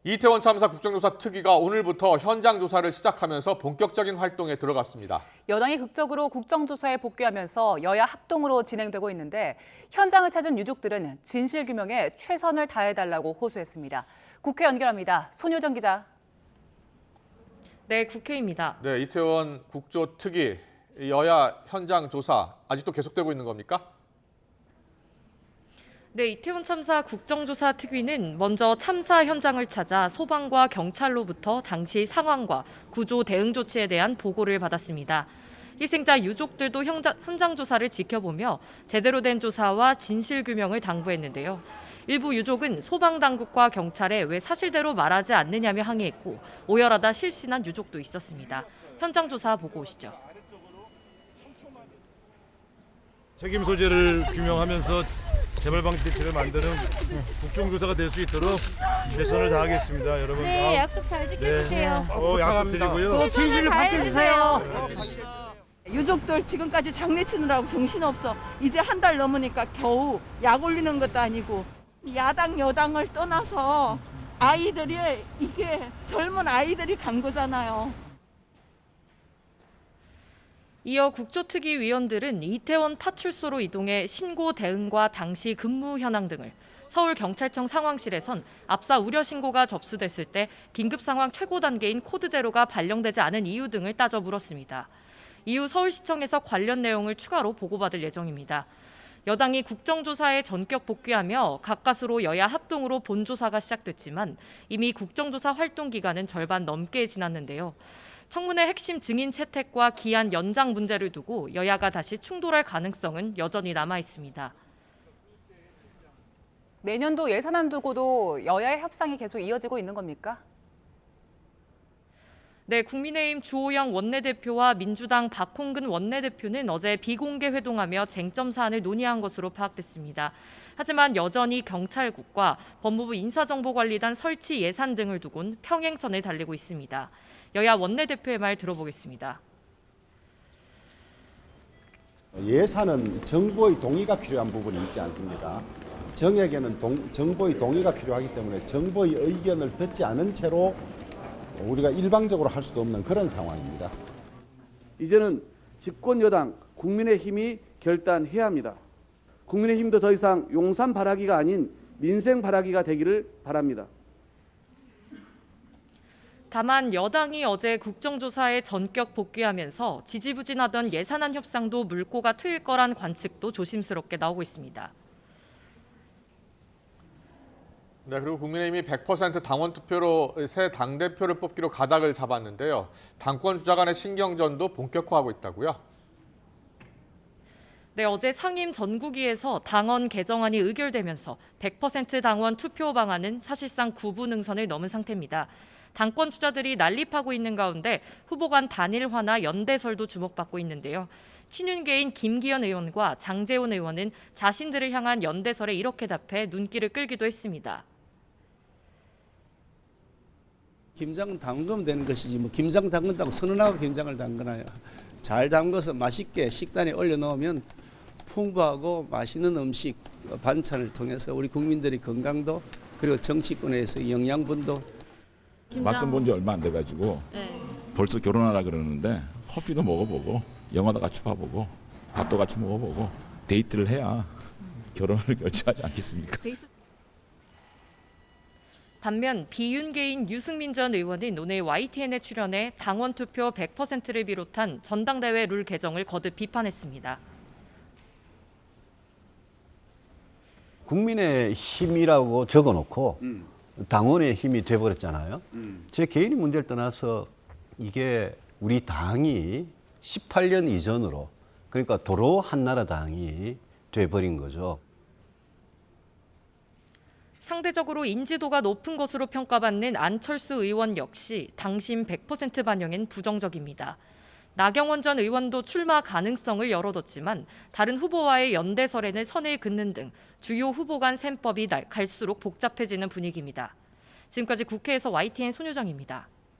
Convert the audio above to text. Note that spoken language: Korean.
이태원 참사 국정조사 특위가 오늘부터 현장 조사를 시작하면서 본격적인 활동에 들어갔습니다. 여당이 극적으로 국정조사에 복귀하면서 여야 합동으로 진행되고 있는데 현장을 찾은 유족들은 진실규명에 최선을 다해달라고 호소했습니다. 국회 연결합니다. 손효정 기자. 네, 국회입니다. 네, 이태원 국조 특위 여야 현장 조사 아직도 계속되고 있는 겁니까? 네, 이태원 참사 국정조사 특위는 먼저 참사 현장을 찾아 소방과 경찰로부터 당시 상황과 구조 대응 조치에 대한 보고를 받았습니다. 희생자 유족들도 현장 조사를 지켜보며 제대로 된 조사와 진실 규명을 당부했는데요. 일부 유족은 소방당국과 경찰에 왜 사실대로 말하지 않느냐며 항의했고 오열하다 실신한 유족도 있었습니다. 현장 조사 보고 오시죠. 책임 소재를 규명하면서 재발 방지 대책을 만드는 국정조사가 될 수 있도록 최선을 다하겠습니다, 여러분. 네, 약속 잘 지켜주세요. 약속 드리고요. 진실을 밝혀주세요. 유족들 지금까지 장례치느라고 정신없어. 이제 한 달 넘으니까 겨우 약 올리는 것도 아니고 야당 여당을 떠나서 아이들이 이게 젊은 아이들이 간 거잖아요. 이어 국조특위 위원들은 이태원 파출소로 이동해 신고 대응과 당시 근무 현황 등을, 서울경찰청 상황실에선 압사 우려 신고가 접수됐을 때 긴급 상황 최고 단계인 코드 제로가 발령되지 않은 이유 등을 따져 물었습니다. 이후 서울시청에서 관련 내용을 추가로 보고받을 예정입니다. 여당이 국정조사에 전격 복귀하며 가까스로 여야 합동으로 본조사가 시작됐지만 이미 국정조사 활동 기간은 절반 넘게 지났는데요. 청문회 핵심 증인 채택과 기한 연장 문제를 두고 여야가 다시 충돌할 가능성은 여전히 남아 있습니다. 내년도 예산안 두고도 여야의 협상이 계속 이어지고 있는 겁니까? 네, 국민의힘 주호영 원내대표와 민주당 박홍근 원내대표는 어제 비공개 회동하며 쟁점 사안을 논의한 것으로 파악됐습니다. 하지만 여전히 경찰국과 법무부 인사정보관리단 설치 예산 등을 두곤 평행선을 달리고 있습니다. 여야 원내대표의 말 들어보겠습니다. 예산은 정부의 동의가 필요한 부분이 있지 않습니까? 정액에는 정부의 동의가 필요하기 때문에 정부의 의견을 듣지 않은 채로 우리가 일방적으로 할 수도 없는 그런 상황입니다. 이제는 집권 여당 국민의힘이 결단해야 합니다. 국민의힘도 더 이상 용산 바라기가 아닌 민생 바라기가 되기를 바랍니다. 다만 여당이 어제 국정조사에 전격 복귀하면서 지지부진하던 예산안 협상도 물꼬가 트일 거란 관측도 조심스럽게 나오고 있습니다. 네, 그리고 국민의힘이 100% 당원 투표로 새 당대표를 뽑기로 가닥을 잡았는데요. 당권 주자 간의 신경전도 본격화하고 있다고요? 네, 어제 상임 전국위에서 당원 개정안이 의결되면서 100% 당원 투표 방안은 사실상 구분응선을 넘은 상태입니다. 당권 주자들이 난립하고 있는 가운데 후보 간 단일화나 연대설도 주목받고 있는데요. 친윤계인 김기현 의원과 장제온 의원은 자신들을 향한 연대설에 이렇게 답해 눈길을 끌기도 했습니다. 김장 담그면 되는 것이지 뭐 김장 담근다고 선언하고 김장을 담그나요. 잘 담궈서 맛있게 식단에 올려놓으면 풍부하고 맛있는 음식 반찬을 통해서 우리 국민들의 건강도 그리고 정치권에서 영양분도. 맞선 본 지 얼마 안 돼가지고 벌써 결혼하라 그러는데 커피도 먹어보고 영화도 같이 봐보고 밥도 같이 먹어보고 데이트를 해야 결혼을 결정하지 않겠습니까? 반면 비윤계인 유승민 전 의원은 오늘 YTN에 출연해 당원 투표 100%를 비롯한 전당대회 룰 개정을 거듭 비판했습니다. 국민의 힘이라고 적어놓고 당원의 힘이 돼버렸잖아요. 제 개인의 문제를 떠나서 이게 우리 당이 18년 이전으로 그러니까 도로 한나라당이 돼버린 거죠. 상대적으로 인지도가 높은 것으로 평가받는 안철수 의원 역시 당심 100% 반영엔 부정적입니다. 나경원 전 의원도 출마 가능성을 열어뒀지만 다른 후보와의 연대설에는 선을 긋는 등 주요 후보 간 셈법이 갈수록 복잡해지는 분위기입니다. 지금까지 국회에서 YTN 손효정입니다.